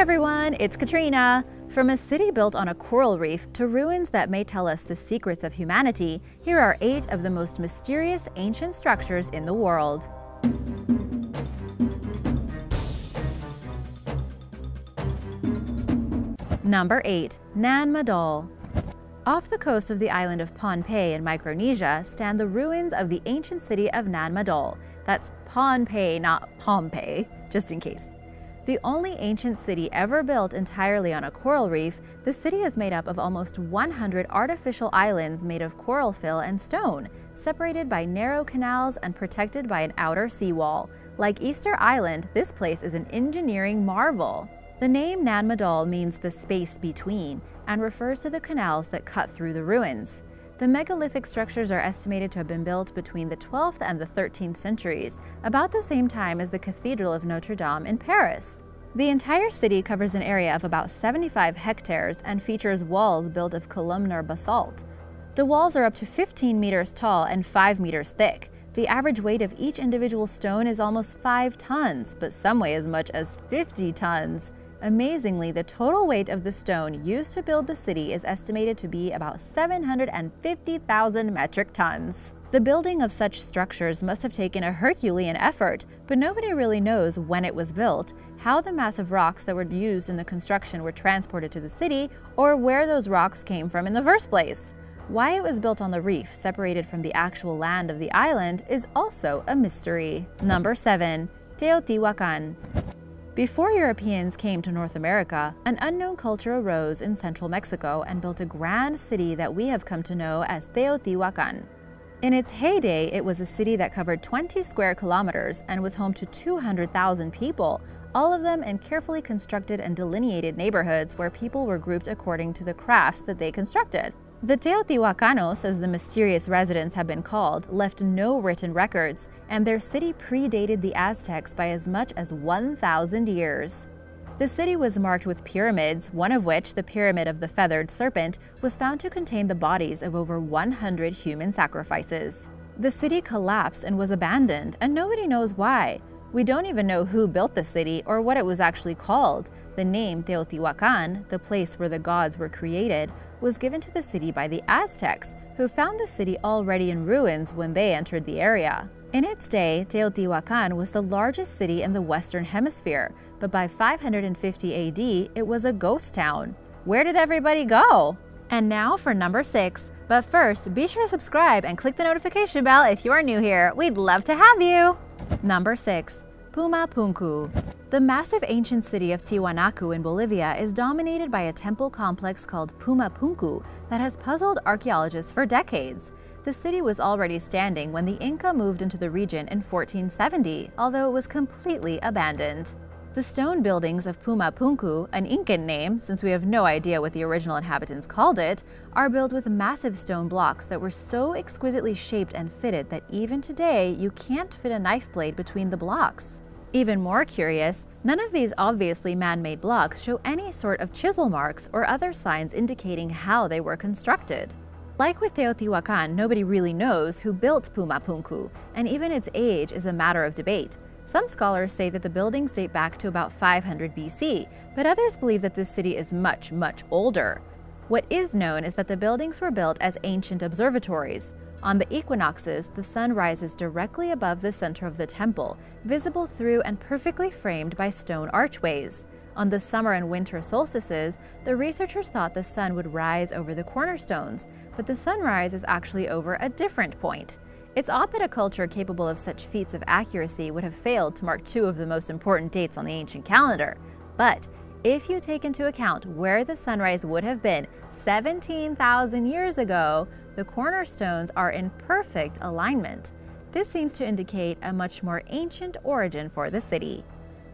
everyone, it's Katrina. From a city built on a coral reef to ruins that may tell us the secrets of humanity, here are 8 of the most mysterious ancient structures in the world. Number 8. Nan Madol. Off the coast of the island of Pohnpei in Micronesia stand the ruins of the ancient city of Nan Madol. That's Pohnpei, not Pompeii, just in case. The only ancient city ever built entirely on a coral reef, the city is made up of almost 100 artificial islands made of coral fill and stone, separated by narrow canals and protected by an outer seawall. Like Easter Island, this place is an engineering marvel. The name Nan Madol means the space between and refers to the canals that cut through the ruins. The megalithic structures are estimated to have been built between the 12th and the 13th centuries, about the same time as the Cathedral of Notre Dame in Paris. The entire city covers an area of about 75 hectares and features walls built of columnar basalt. The walls are up to 15 meters tall and 5 meters thick. The average weight of each individual stone is almost 5 tons, but some weigh as much as 50 tons. Amazingly, the total weight of the stone used to build the city is estimated to be about 750,000 metric tons. The building of such structures must have taken a Herculean effort, but nobody really knows when it was built, how the massive rocks that were used in the construction were transported to the city, or where those rocks came from in the first place. Why it was built on the reef, separated from the actual land of the island, is also a mystery. Number 7. Teotihuacan. Before Europeans came to North America, an unknown culture arose in central Mexico and built a grand city that we have come to know as Teotihuacan. In its heyday, it was a city that covered 20 square kilometers and was home to 200,000 people, all of them in carefully constructed and delineated neighborhoods where people were grouped according to the crafts that they constructed. The Teotihuacanos, as the mysterious residents have been called, left no written records, and their city predated the Aztecs by as much as 1,000 years. The city was marked with pyramids, one of which, the Pyramid of the Feathered Serpent, was found to contain the bodies of over 100 human sacrifices. The city collapsed and was abandoned, and nobody knows why. We don't even know who built the city or what it was actually called. The name Teotihuacan, the place where the gods were created, was given to the city by the Aztecs, who found the city already in ruins when they entered the area. In its day, Teotihuacan was the largest city in the Western Hemisphere, but by 550 AD, it was a ghost town. Where did everybody go? And now for number 6. But first, be sure to subscribe and click the notification bell if you are new here. We'd love to have you! Number 6. Pumapunku. The massive ancient city of Tiwanaku in Bolivia is dominated by a temple complex called Pumapunku that has puzzled archaeologists for decades. The city was already standing when the Inca moved into the region in 1470, although it was completely abandoned. The stone buildings of Pumapunku, an Incan name since we have no idea what the original inhabitants called it, are built with massive stone blocks that were so exquisitely shaped and fitted that even today you can't fit a knife blade between the blocks. Even more curious, none of these obviously man-made blocks show any sort of chisel marks or other signs indicating how they were constructed. Like with Teotihuacan, nobody really knows who built Pumapunku, and even its age is a matter of debate. Some scholars say that the buildings date back to about 500 BC, but others believe that this city is much, much older. What is known is that the buildings were built as ancient observatories. On the equinoxes, the sun rises directly above the center of the temple, visible through and perfectly framed by stone archways. On the summer and winter solstices, the researchers thought the sun would rise over the cornerstones, but the sunrise is actually over a different point. It's odd that a culture capable of such feats of accuracy would have failed to mark 2 of the most important dates on the ancient calendar. But if you take into account where the sunrise would have been 17,000 years ago, the cornerstones are in perfect alignment. This seems to indicate a much more ancient origin for the city.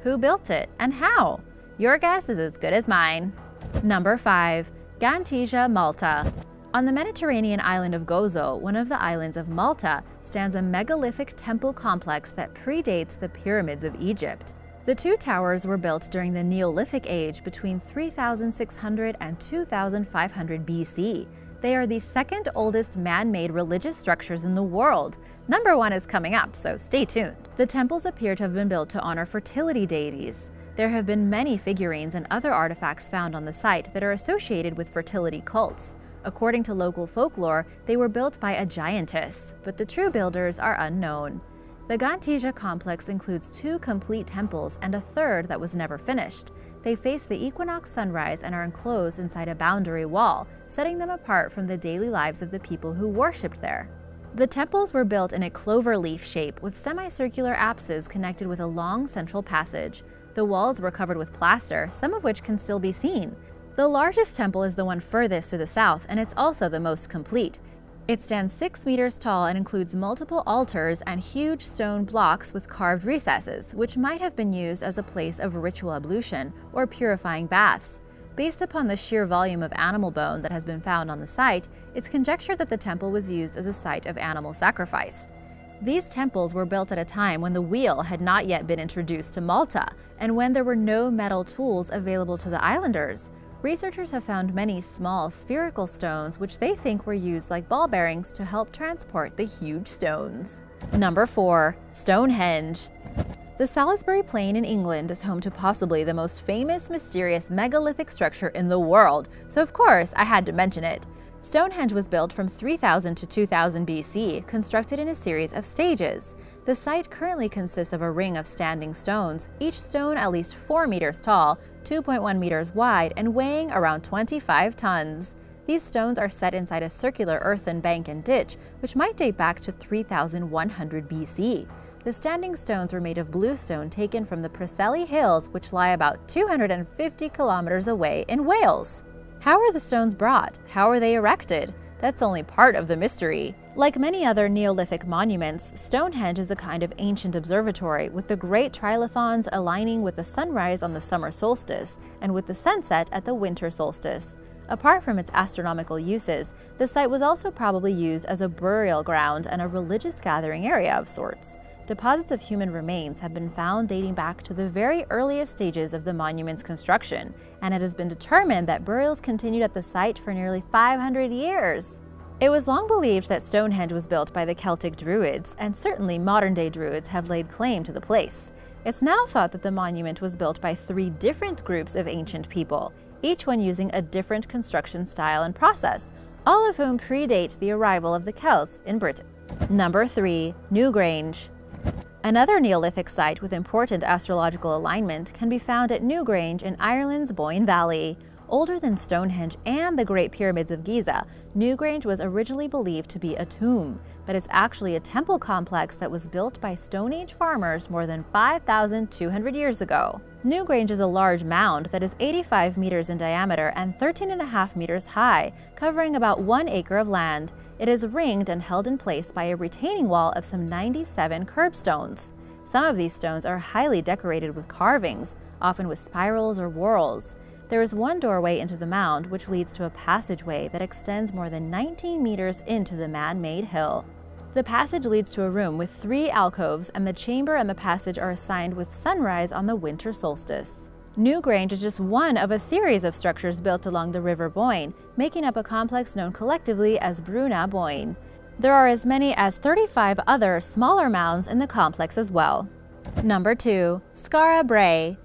Who built it and how? Your guess is as good as mine. Number 5. Gantija, Malta. On the Mediterranean island of Gozo, one of the islands of Malta, stands a megalithic temple complex that predates the pyramids of Egypt. The 2 towers were built during the Neolithic age between 3600 and 2500 BC. They are the second oldest man-made religious structures in the world. Number 1 is coming up, so stay tuned. The temples appear to have been built to honor fertility deities. There have been many figurines and other artifacts found on the site that are associated with fertility cults. According to local folklore, they were built by a giantess, but the true builders are unknown. The Gantija complex includes 2 complete temples and a third that was never finished. They face the equinox sunrise and are enclosed inside a boundary wall, setting them apart from the daily lives of the people who worshipped there. The temples were built in a clover leaf shape with semicircular apses connected with a long central passage. The walls were covered with plaster, some of which can still be seen. The largest temple is the one furthest to the south, and it's also the most complete. It stands 6 meters tall and includes multiple altars and huge stone blocks with carved recesses, which might have been used as a place of ritual ablution or purifying baths. Based upon the sheer volume of animal bone that has been found on the site, it's conjectured that the temple was used as a site of animal sacrifice. These temples were built at a time when the wheel had not yet been introduced to Malta, and when there were no metal tools available to the islanders. Researchers have found many small spherical stones which they think were used like ball bearings to help transport the huge stones. Number 4. Stonehenge. The Salisbury Plain in England is home to possibly the most famous, mysterious megalithic structure in the world, so of course I had to mention it. Stonehenge was built from 3000 to 2000 BC, constructed in a series of stages. The site currently consists of a ring of standing stones, each stone at least 4 meters tall, 2.1 meters wide, and weighing around 25 tons. These stones are set inside a circular earthen bank and ditch, which might date back to 3100 BC. The standing stones were made of bluestone taken from the Preseli Hills, which lie about 250 kilometers away in Wales. How are the stones brought? How are they erected? That's only part of the mystery. Like many other Neolithic monuments, Stonehenge is a kind of ancient observatory, with the great trilithons aligning with the sunrise on the summer solstice and with the sunset at the winter solstice. Apart from its astronomical uses, the site was also probably used as a burial ground and a religious gathering area of sorts. Deposits of human remains have been found dating back to the very earliest stages of the monument's construction, and it has been determined that burials continued at the site for nearly 500 years. It was long believed that Stonehenge was built by the Celtic Druids, and certainly modern-day Druids have laid claim to the place. It's now thought that the monument was built by 3 different groups of ancient people, each one using a different construction style and process, all of whom predate the arrival of the Celts in Britain. Number 3. Newgrange. Another Neolithic site with important astrological alignment can be found at Newgrange in Ireland's Boyne Valley. Older than Stonehenge and the Great Pyramids of Giza, Newgrange was originally believed to be a tomb, but it's actually a temple complex that was built by Stone Age farmers more than 5,200 years ago. Newgrange is a large mound that is 85 meters in diameter and 13.5 meters high, covering about 1 acre of land. It is ringed and held in place by a retaining wall of some 97 curbstones. Some of these stones are highly decorated with carvings, often with spirals or whorls. There is one doorway into the mound, which leads to a passageway that extends more than 19 meters into the man-made hill. The passage leads to a room with 3 alcoves, and the chamber and the passage are assigned with sunrise on the winter solstice. Newgrange is just one of a series of structures built along the River Boyne, making up a complex known collectively as Bruna Boyne. There are as many as 35 other smaller mounds in the complex as well. Number 2. Skara Brae.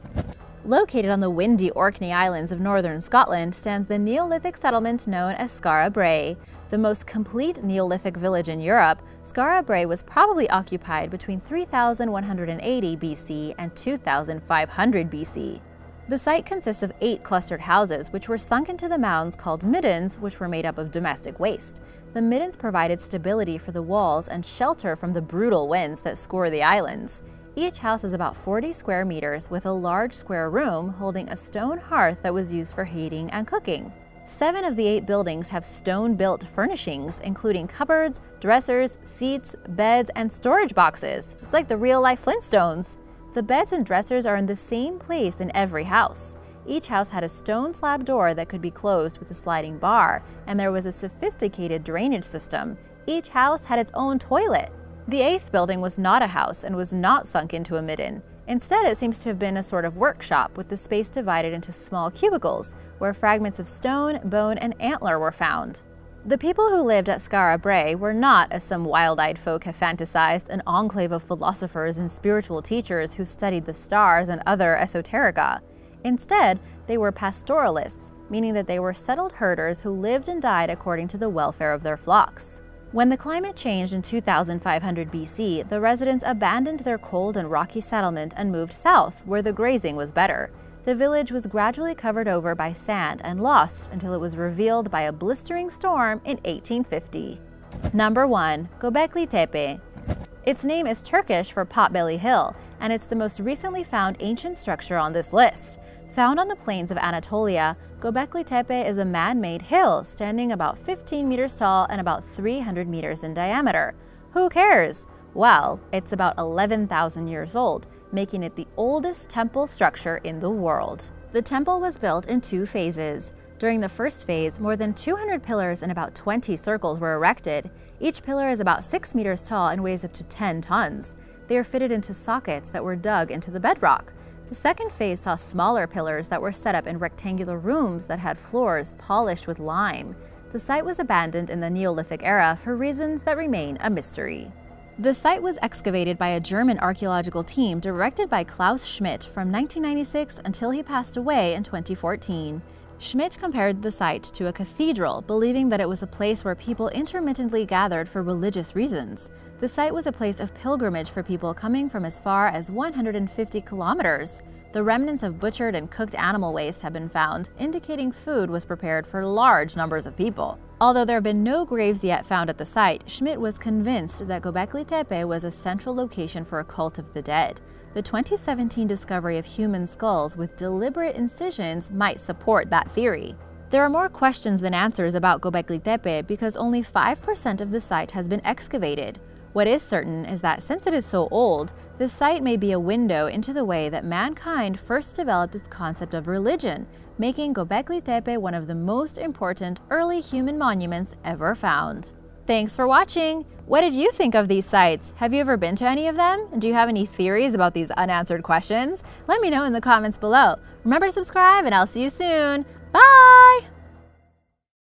Located on the windy Orkney Islands of northern Scotland stands the Neolithic settlement known as Skara Brae. The most complete Neolithic village in Europe, Skara Brae was probably occupied between 3180 BC and 2500 BC. The site consists of 8 clustered houses, which were sunk into the mounds called middens, which were made up of domestic waste. The middens provided stability for the walls and shelter from the brutal winds that scour the islands. Each house is about 40 square meters, with a large square room holding a stone hearth that was used for heating and cooking. 7 of the 8 buildings have stone-built furnishings, including cupboards, dressers, seats, beds, and storage boxes. It's like the real-life Flintstones. The beds and dressers are in the same place in every house. Each house had a stone slab door that could be closed with a sliding bar, and there was a sophisticated drainage system. Each house had its own toilet. The 8th building was not a house and was not sunk into a midden. Instead, it seems to have been a sort of workshop with the space divided into small cubicles, where fragments of stone, bone, and antler were found. The people who lived at Skara Brae were not, as some wild-eyed folk have fantasized, an enclave of philosophers and spiritual teachers who studied the stars and other esoterica. Instead, they were pastoralists, meaning that they were settled herders who lived and died according to the welfare of their flocks. When the climate changed in 2500 BC, the residents abandoned their cold and rocky settlement and moved south, where the grazing was better. The village was gradually covered over by sand and lost until it was revealed by a blistering storm in 1850. Number 1. Göbekli Tepe. Its name is Turkish for Potbelly Hill, and it's the most recently found ancient structure on this list. Found on the plains of Anatolia, Göbekli Tepe is a man-made hill standing about 15 meters tall and about 300 meters in diameter. Who cares? Well, it's about 11,000 years old, making it the oldest temple structure in the world. The temple was built in 2 phases. During the first phase, more than 200 pillars and about 20 circles were erected. Each pillar is about 6 meters tall and weighs up to 10 tons. They are fitted into sockets that were dug into the bedrock. The second phase saw smaller pillars that were set up in rectangular rooms that had floors polished with lime. The site was abandoned in the Neolithic era for reasons that remain a mystery. The site was excavated by a German archaeological team directed by Klaus Schmidt from 1996 until he passed away in 2014. Schmidt compared the site to a cathedral, believing that it was a place where people intermittently gathered for religious reasons. The site was a place of pilgrimage for people coming from as far as 150 kilometers. The remnants of butchered and cooked animal waste have been found, indicating food was prepared for large numbers of people. Although there have been no graves yet found at the site, Schmidt was convinced that Göbekli Tepe was a central location for a cult of the dead. The 2017 discovery of human skulls with deliberate incisions might support that theory. There are more questions than answers about Göbekli Tepe because only 5% of the site has been excavated. What is certain is that since it is so old, this site may be a window into the way that mankind first developed its concept of religion, making Göbekli Tepe one of the most important early human monuments ever found. Thanks for watching! What did you think of these sites? Have you ever been to any of them? Do you have any theories about these unanswered questions? Let me know in the comments below. Remember to subscribe and I'll see you soon. Bye!